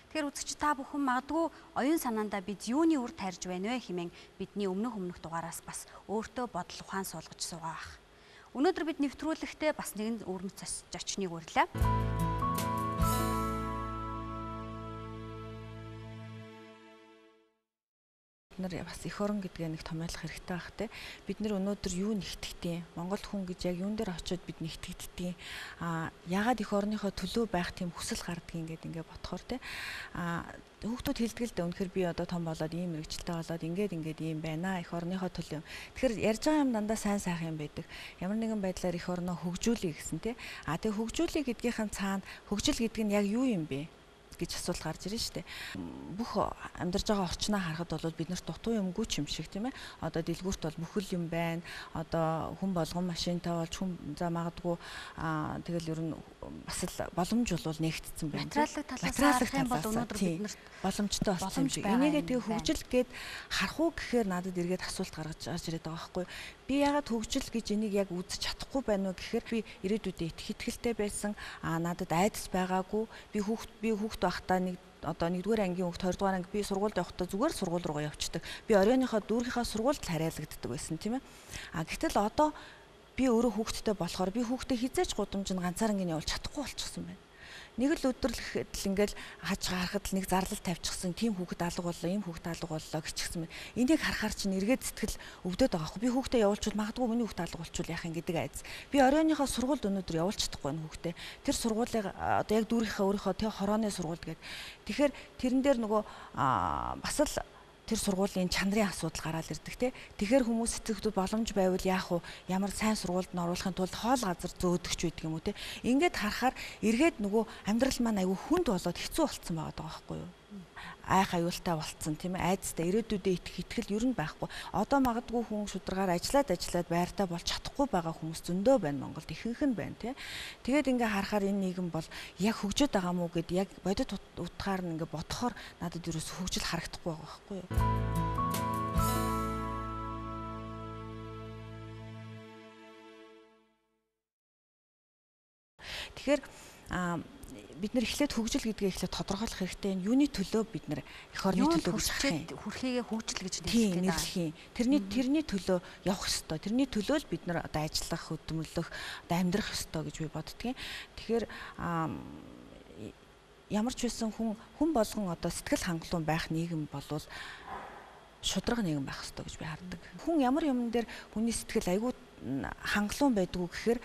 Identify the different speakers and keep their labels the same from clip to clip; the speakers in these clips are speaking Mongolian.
Speaker 1: Тэгэхээр үзэгч та бүхэн магадгүй оюун санаандаа бид юуны үр тарьж байна вэ хэмээн бидний өмнөх дугаараас бас өөртөө бодол ухаан суулгаж суугаа бах. Өнөөдөр бид нэвтрүүлэгтээ бас нэгэн өвөрмөц зочныг урьлаа.
Speaker 2: Бас эх орон гэдгээ нэг томьёолох хэрэгтэй байх те. Бид нэр өнөөдөр юу нэгтгэдэг юм? Монгол хүн гэж яг юун дээр очиод бид нэгтгэдэг юм? Яагаад эх орныхоо төлөө байх тийм хүсэл гардгийг ингээд бодохоор те. Хүүхдүүд хэлдэг л дээ үнэхээр би одоо том болоод ийм мэрэгчлээ болоод ингээд ийм байна эх орныхоо төлөө. Тэгэхээр ярьж байгаа юм дандаа сайн сайхан юм байдаг. Ямар нэгэн байдлаар эх орноо хөгжүүлэе гэсэн те. Тэгээ хөгжүүлэе гэдгийнхэн цаана хөгжил гэдэг нь яг юу юм бэ гэж асуулт гарч ирнэ шүү дээ. Бүх амьдарч байгаа орчноо харахад бол бид нарт дутуу юмгүй ч юм шиг тийм ээ. Одоо дэлгүүрт бол бүхэл юм байна. Одоо хүн болгон машинтай болж хүн за магадгүй тэгэл ер нь бас л боломж бол нэгтцсэн байна.
Speaker 1: Материалын талаас харах юм бол өнөөдөр бид нарт
Speaker 2: боломжтой болсон юм шиг. Энийгээ тэгээ хөгжил гээд харах уу гэхээр надад эргээд асуулт гаргаж ирээд байгаа байхгүй. Би ягаад хөгжил гэж энийг яг үзэж чадахгүй байна уу гэхээр би ирээдүйдээ итгэлтэй байсан. Надад айдас байгаагүй. Би хүүхд байхдаа одоо 1-р ангийн хүүхд 2-р анги би сургуульд явахдаа зүгээр сургууль руугаа явчихдаг. Би оройныхоо дүүргийнхаа сургуульд харьяалагддаг байсан тийм ээ. Гэтэл одоо би өөрөө хүүхдтэй болохоор би хүүхдээ хизээж гудамж нь ганцаар ингэ явуулж чадахгүй болчихсон байна. Нэг л өдөр л ингээл хаж гарахад л нэг зарлал тавьчихсан. Тим хүүхэд алга боллоо, ийм хүүхэд алга боллоо гिचгсэн байна. Энийг харахаар чинь эргээд сэтгэл өвдөд байгаа хгүй. Би хүүхдээ явуулчвал магадгүй миний хүүхэд алга болчихвол яах юм гэдэг айц. Би оройныхоо сургуульд өнөөдөр явуулж чадахгүй байна хүүхдээ. Тэр сургуулийг одоо яг дүүргийнхаа өөрийнхөө тэ хорооны сургууль гэдэг. Тэгэхээр тэрэн дээр нөгөө бас л тэр сургуулийн чанарын асуудал гараад ирдэг те. Тэгэхээр хүмүүс сэтгэгдүүд боломж байвал яах вэ? Ямар сайн сургуульд нь оруулахын тулд хоол газар зөөдөгч байдаг юм уу те. Ингээд харахаар эргээд нөгөө амьдрал маань аюу хүнд болоод хэцүү болцсон байгаа байхгүй юу? Айх аюултай болцсон тийм ээ. Айдастай ирээдүйдээ итгэл ер нь байхгүй. Одоо магадгүй хүн шударгаар ажиллаад байртаа болж чадахгүй байгаа хүмүүс зөндөө байна Монголд ихэнх нь байна тийм. Тэгээд ингээ харахаар энэ нийгэм бол яг хөгжөд байгаа мó гэд яг бодит утгаар нь ингээ бодохоор надад ерөөс хөгжил харагдахгүй байгаа байхгүй юу? Тэгэхээр бид нэр эхлээд хөгжил гэдгээ эхлээд тодорхойлох хэрэгтэй. Юуны төлөө бид нэр эх орны төлөө гэж
Speaker 1: хүрхийгээ хөгжил гэж
Speaker 2: нэрлэх юм. Тэрний төлөө явах ёстой. Тэрний төлөө л бид нар одоо ажиллах, хөдөлмөрлөх, одоо амьдрах ёстой гэж би боддгийн. Тэгэхээр ямар ч байсан хүн болгон одоо сэтгэл хангалуун байх нийгэм болвол шудраг нийгэм байх ёстой гэж би хардаг. Хүн ямар юмн дээр хүний сэтгэл айгүй хангалуун байдгүй гэхээр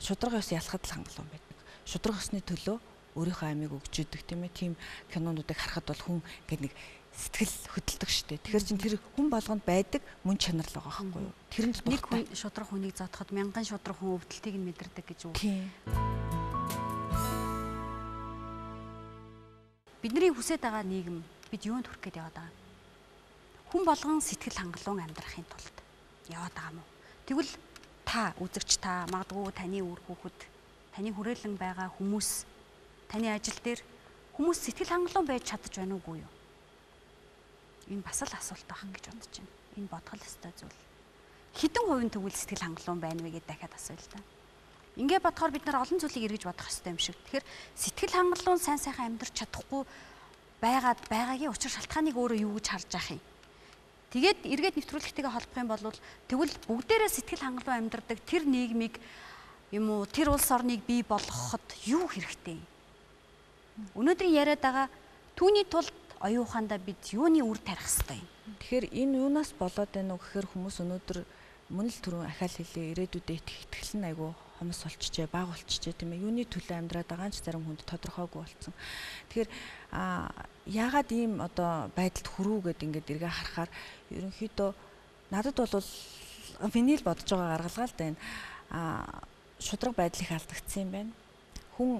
Speaker 2: шудраг ёс ялахад л хангалуун байдаг. Шудраг ёсны төлөө өөрийнхөө амийг өгч идэг тийм ээ. Тим кинонуудыг харахад бол хүн гэдэг нэг сэтгэл хөдөлдөг штеп. Тэгэхээр чин тэр хүн болгонд байдаг мөн чанар л байгаа байхгүй юу? Тэр нь
Speaker 1: нэг хүн шудраг хүнийг зодоход мянган шудраг хүн өвдөлтийг нь мэдэрдэг гэж үү?
Speaker 2: Тийм.
Speaker 1: Бидний хүсэж байгаа нийгэм бид юунд хүрэх гээд яваад байгаа? Хүн болгон сэтгэл хангалуун амьдрахын тулд яваад байгаа юм уу? Тэгвэл та үзэгч та магадгүй таны үр хүүхэд таны хүрээлэн байгаа хүмүүс таны ажил дээр хүмүүс сэтгэл хангалуун байж чадчих байна уугүй юу? Энэ бас л асуулт байх гэж бодож байна. Энэ бодгол ёстой зүйл. Хэдэн хувийн тэгвэл сэтгэл хангалуун байна вэ гэдээ дахиад асууя л да. Ингээ бодохоор бид нар олон зүйлийг эргэж бодох ёстой юм шиг. Тэгэхээр сэтгэл хангалуун сайн сайхан амьдрч чадахгүй байгаагийн учир шалтгааныг өөрөө юу гэж харж ах юм. Тэгээд эргээд нэвтрүүлэгтэйгээ холбох юм бол тэгвэл бүгдээрээ сэтгэл хангалуун амьдардаг тэр нийгмийг юм уу тэр улс орныг бий болгоход юу хэрэгтэй? Өнөөдрийн яриад байгаа түүний тулд оюун ухаандаа бид юуны үр тарих ёстой юм?
Speaker 2: Тэгэхээр энэ юунаас болоод байна уу гэхээр хүмүүс өнөөдөр мөн л түрүүн ахаал хэлээ ирээдүйдээ итгэл нь айгүй хомс болчихжээ, баг болчихжээ тийм ээ. Юуны төлөө амьдраад байгаа ч зарим хүнд тодорхойгүй болсон. Тэгэхээр яагаад ийм одоо байдалд хүрүү гэд ингээд эргээ харахаар ерөнхийдөө надад бол миний л бодож байгаа гаргалгаа л да энэ шудраг байдал их алдагдсан юм байна. Хүн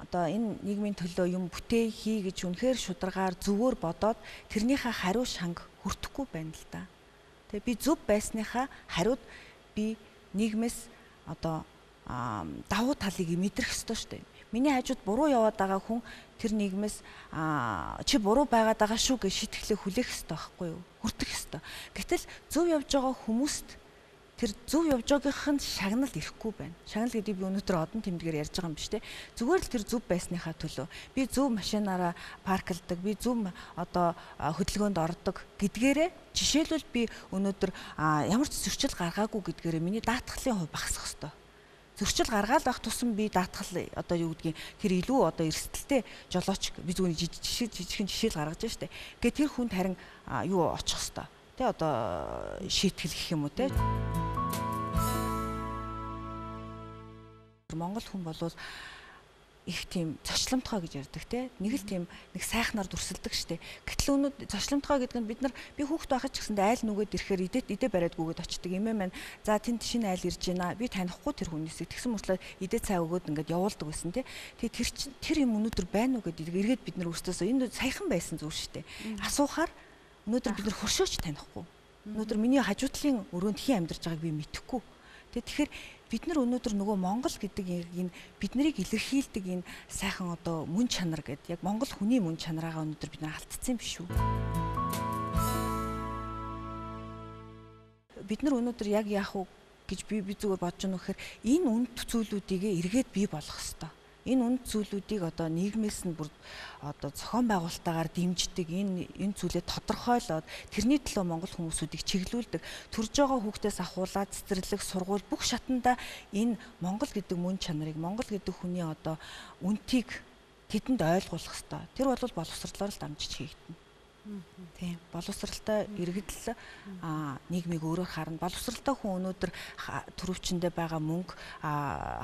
Speaker 2: одоо энэ нийгмийн төлөө юм бүтээ хий гэж үнэхээр шударгаар зөвөр бодоод тэрнийхээ хариу шанг хүртэхгүй байна л да. Тэгээ би зөв байсныхаа хариуд би нийгмээс одоо давуу талыг мэдрэх ёстой шүү дээ. Миний хажууд буруу яваад байгаа хүн тэр нийгмээс чи буруу байгаад байгаа шүү гэж шитгэлээ хүлээх ёстой байхгүй юу? Хүртэх ёстой. Гэтэл зөв явж байгаа хүмүүст тэр зөв явж байгаагийнх нь шагнал ирэхгүй байна. Шагнал гэдэг би өнөөдөр одон тэмдгээр ярьж байгаа юм биш те. Зүгээр л тэр зөв байсныхаа төлөө би зөв машинаараа парклдаг, би зөв одоо хөдөлгөөнд ордог гэдгээрээ жишээлбэл би өнөөдөр ямар ч зөрчил гаргаагүй гэдгээрээ миний даатгалын хувь багасах ёстой. Зөрчил гаргаад байх тусам би даатгал одоо юу гэдгийг тэр илүү одоо эрсдэлтэй жолооч би зүгээр жижигхэн жишээл гаргаж байна шүү дээ. Гэхдээ тэр хүнд харин юу очих ёстой. Тэ одоо шийтгэл гэх юм уу те. Монгол хүн болвол их тийм зочломтгой гэж ярьдаг те. Нэг л тийм нэг сайхнаар дүрсэлдэг штэ. Гэтэл өнөө зочломтгой гэдэг нь бид нар би хүүхэд байхад ч гэсэндээ айл нүгэд ирэхээр идэ бариадгүйгээд очдөг. Эмээ маань за тэнд шинэ айл ирж байна. Би танихгүй тэр хүнээсээ тэгсэн мөртлөө идэ цай өгөөд ингээд явуулдаг байсан те. Тэгээ тэр юм өнөөдөр байна уу гэдэг эргээд бид нар өөрсдөөсөө энэ саяхан байсан зүйл штэ. Асуухаар өнөөдөр бид нар хөршөөч танихгүй. Өнөөдөр миний хажуутлын өрөөнд хэн амьдарч байгааг би мэдэхгүй. Тэгэхээр бид нар өнөөдөр нөгөө Монгол гэдэг энэ бид нарыг илэрхийлдэг энэ сайхан одоо мөн чанар гэдэг яг Монгол хүний мөн чанараагаа өнөөдөр бид нар алдсан юм биш үү? Бид нар өнөөдөр яг яах вэ гэж би зүгээр бодож байна вэхээр энэ үнд зүйлүүдийг эргээд бий болгох хэрэгтэй. Энэ үнд зүйлүүдийг одоо нийгмээс нь бүр одоо зохион байгуулалтаагаар дэмждэг энэ зүйлээ тодорхойлоод тэрний төлөө монгол хүмүүсүүдийг чиглүүлдэг төрж байгаа хүүхдээс ахуулаад цэцэрлэг сургууль бүх шатанда энэ монгол гэдэг мөн чанарыг монгол гэдэг хүний одоо үнтийг тэдэнд ойлгуулах хэрэгтэй. Тэр бол боловсролоор л дамжиж хийгдэнэ. Тийм боловсралтай иргэдэл нийгмийг өөрөөр харна. Боловсралтай хүн өнөөдөр төрөвчөндөө байгаа мөнгө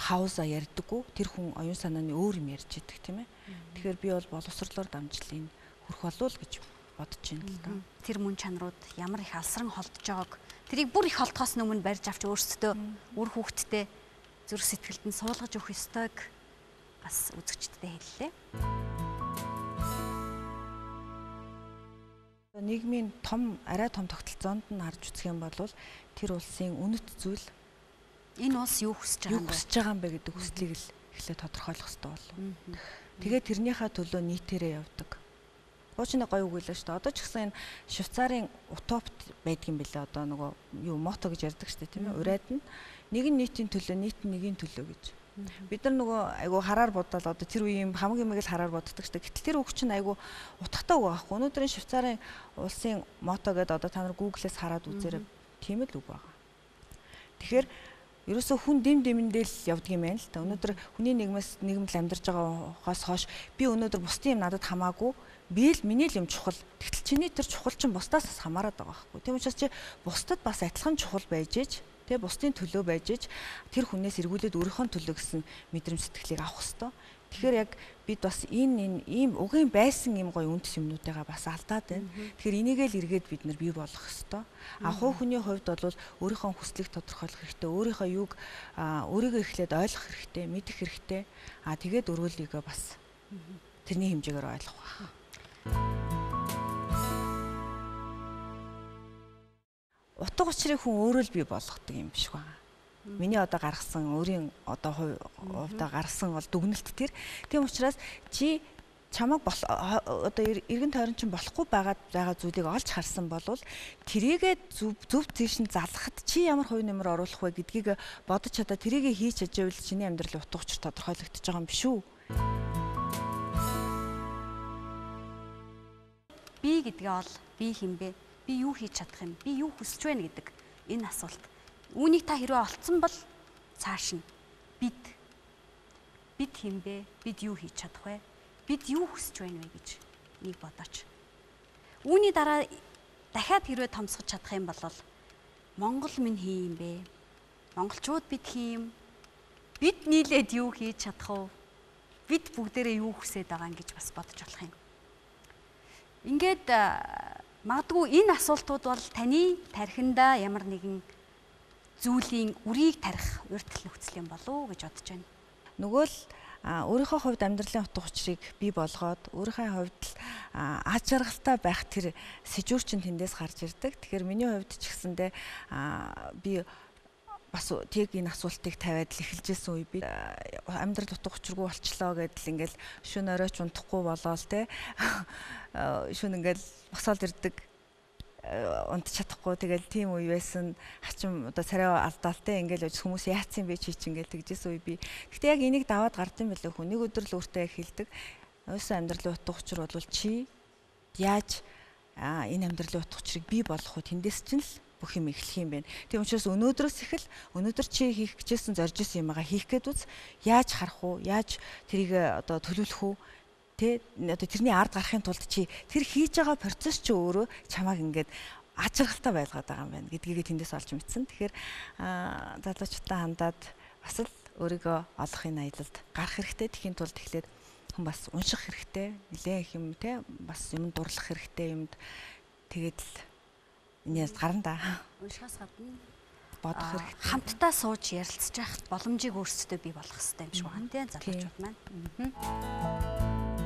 Speaker 2: хауза ярьдаггүй. Тэр хүн оюун санааны өөр юм ярьж идэг тийм ээ. Тэгэхээр би бол боловсролоор дамжлын хүрх болов уу гэж бодож байна л да.
Speaker 1: Тэр мөн чанарууд ямар их алсран холдож байгааг тэрийг бүр их холдохоос өмнө барьж авч өөрсдөө үр хүүхдтэй зүрх сэтгэлд нь суулгаж өгөх ёстойг бас үзэгчдэд хэллээ.
Speaker 2: Нийгмийн арай том тогтолцоонд нь харж үзэх юм бол тэр улсын үнэт зүйл
Speaker 1: энэ улс юу хүсэж
Speaker 2: байгаа юм бэ гэдэг хүслийг л эхлээд тодорхойлох хэрэгтэй болов. Тэгээд тэрнийхээ төлөө нийтээрээ явдаг. Гоочны гоё үг хэлээ шүү дээ. Одоо ч гэсэн энэ Швейцарын утопт байдгийн бэлээ одоо нөгөө юу мото гэж ярьдаг шүү дээ тийм ээ. Урайд нь нэг нь нийтийн төлөө, нийт нь нэгийн төлөө гэж. Бид нар нөгөө айгу хараар бодвол одоо тэр үеийн хамгийн мэг л хараар боддог шүү дээ. Гэтэл тэр үг чинь айгу утгатай үг байхгүй. Өнөөдрийн Швейцарын улсын мото гэдэг одоо та нар Google-ээс хараад үзээрэй. Тийм л үг байгаа. Тэгэхээр ерөөсөө хүн дэмэндээ л явдаг юм байна л та. Өнөөдөр хүний нийгэмд амьдарч байгаагаас хойш би өнөөдөр бусдын юм надад хамаагүй. Би л миний л юм чухал. Тэгтэл чиний тэр чухал чинь бусдаас хамаарат байгаа байхгүй. Тийм учраас чи бусдад бас адилхан чухал байж ээж тэгээ бусдын төлөө байж ээж тэр хүнээс эргүүлээд өөрийнхөө төлөө гэсэн мэдрэмж сэтгэлийг авах хэвээр. Тэгэхээр яг бид бас ийм угийн байсан юм гоё үндэс юмнуудыгаа бас алдаад байна. Тэгэхээр энийг л эргээд бид нар бий болгох хэвээр. Ахуй хүний хувьд бол өөрийнхөө хүслийг тодорхойлох хэрэгтэй. Өөрийнхөө юуг өөрийгөө эхлээд ойлгох хэрэгтэй, мэдэх хэрэгтэй. Тэгээд өрөөлийгөө бас тэрний хэмжээгээр ойлгох байх. Утга учирыг хүн өөрөө л бий болгодог юм биш үү? Миний одоо гаргасан өөрийн одоо хувьдаа гаргасан бол дүгнэлт тэр. Тийм учраас чи чамайг одоо эргэн тойрон чинь болохгүй байгаа зүйлийг олж харсан бол тэрийгээ зөв тийш нь залгахад чи ямар хувь нэмэр оруулах вэ гэдгийг бодож чадаа тэрийгээ хийж чадвал чиний амьдралын утга учир тодорхойлогдож байгаа юм биш үү?
Speaker 1: Би гэдгээ бол би хинбэ? Би юу хийж чадах юм? Би юу хүсэж байна гэдэг энэ асуулт. Үүнийг та хэрвээ олцсон бол цааш нь бид хинбэ? Бид юу хийж чадах вэ? Бид юу хүсэж байна вэ гэж нэг бодооч. Үүний дараа дахиад хэрвээ томсгож чадах юм бол Монгол минь хин юм бэ? Монголчууд бид хин юм? Бид нийлээд юу хийж чадах вэ? Бид бүгдээрээ юу хүсэж байгаа юм гэж бас бодож болох юм. Ингээд магадгүй энэ асуултууд бол таны тархинда ямар нэгэн зүйлийн үрийг тарих урьдчилан нөхцөл юм болов уу гэж бодож байна.
Speaker 2: Нөгөө л өөрийнхөө хувьд амьдралын утга учирыг бий болгоод өөрийнхөө хувьд аз жаргалтай байх тэр сэжүүр чинь тэндээс гарч ирдэг. Тэгэхээр миний хувьд ч гэсэндээ би бас тийг энэ асуултыг тавиад л эхэлжсэн үе би амьдрал утга учиргүй болчлоо гэдэл ингээл шөнө оройч унтахгүй болоол те шөнө ингээл босоод ирдэг унт чадахгүй тэгэл тийм үе байсан. Хачим одоо царай алдаалтай ингээл хүмүүс яатсан бэ чи ингээл тэгжсэн үе би. Гэхдээ яг энийг даваад гард юм билээ хүн. Нэг өдөр л өөртөө яг хэлдэг. Ойсон амьдралын утга учир бол чи яаж энэ амьдралын утга учирыг бий болгох вэ? Тэндээс чинь л бүх юм эхлэх юм байна. Тийм учраас өнөөдрөөс эхэл өнөөдөр чи хийх гэжсэн зорж исэн юмгаа хийх гээд үз. Яаж харах уу? Яаж тэрийг одоо төлөвлөх үү? Тэ одоо тэрний ард гарахын тулд чи тэр хийж байгаа процесс чи өөрөө чамааг ингээд ажиргалтай байлгаад байгаа юм байна гэдгийг тэндээс олж мэдсэн. Тэгэхээр залуучуудаа хандаад бас л өөрийгөө олох энэ аялалд гарах хэрэгтэй. Тэхийн тулд тэгэхээр хүн бас унших хэрэгтэй. Нэлээ их юм те бас юм дурлах хэрэгтэй юмд тэгээд л энэс гарна да.
Speaker 1: Уншихаас гадна
Speaker 2: бодох хэрэгтэй.
Speaker 1: Хамтдаа сууж ярилцж байхад боломжийг өөрсдөө бий болгох хэрэгтэй юм шиг байна тийм залуучууд маань.